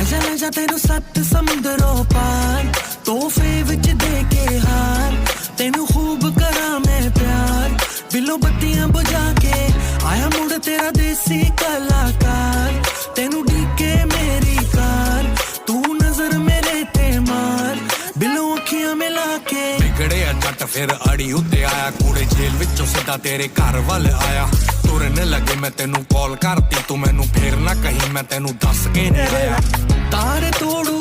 ਲੈ ਜਾ ਤੈਨੂੰ 7 ਸਮੁੰਦਰੋਂ ਪਾਰ ਤੋਹਫੇ ਵਿੱਚ ਦੇ ਕੇ ਹਾਰ ਤੈਨੂੰ ਖੂਬ ਕਰਾਂ ਮੈਂ ਪਿਆਰ ਬਿੱਲੋ ਬੱਤੀਆਂ ਬੁਝਾ ਕੇ ਆਇਆ ਮੁੜ ਤੇਰਾ ਦੇਸੀ ਕਲਾਕਾਰ ਤੈਨੂੰ ਢੀਕੇ ਮੇਰੀ ਕਾਰ ਤੂੰ ਨਜ਼ਰ ਮੇਰੇ ਤੇ ਮਾਰ ਬਿੱਲੋ ਅੱਖੀਆਂ ਮਿਲਾ ਕੇ ਵਿਗੜਿਆ ਜੱਟ ਫਿਰ ਅੜੀ ਉੱਤੇ ਆਇਆ ਕੂੜੇ ਜੇਲ੍ਹ ਵਿੱਚੋਂ ਸਿੱਧਾ ਤੇਰੇ ਘਰ ਵੱਲ ਆਇਆ ਤੁਰਨ ਲੱਗੇ ਮੈਂ ਤੈਨੂੰ ਕਾਲ ਕਰਤੀ ਤੂੰ ਮੈਨੂੰ ਫੇਰ ਨਾ ਕਹੀਂ ਮੈਂ ਤੈਨੂੰ ਦੱਸ ਕੇ ਨਹੀਂ ਆਇਆ ਤਾਰੇ ਤੋੜੂ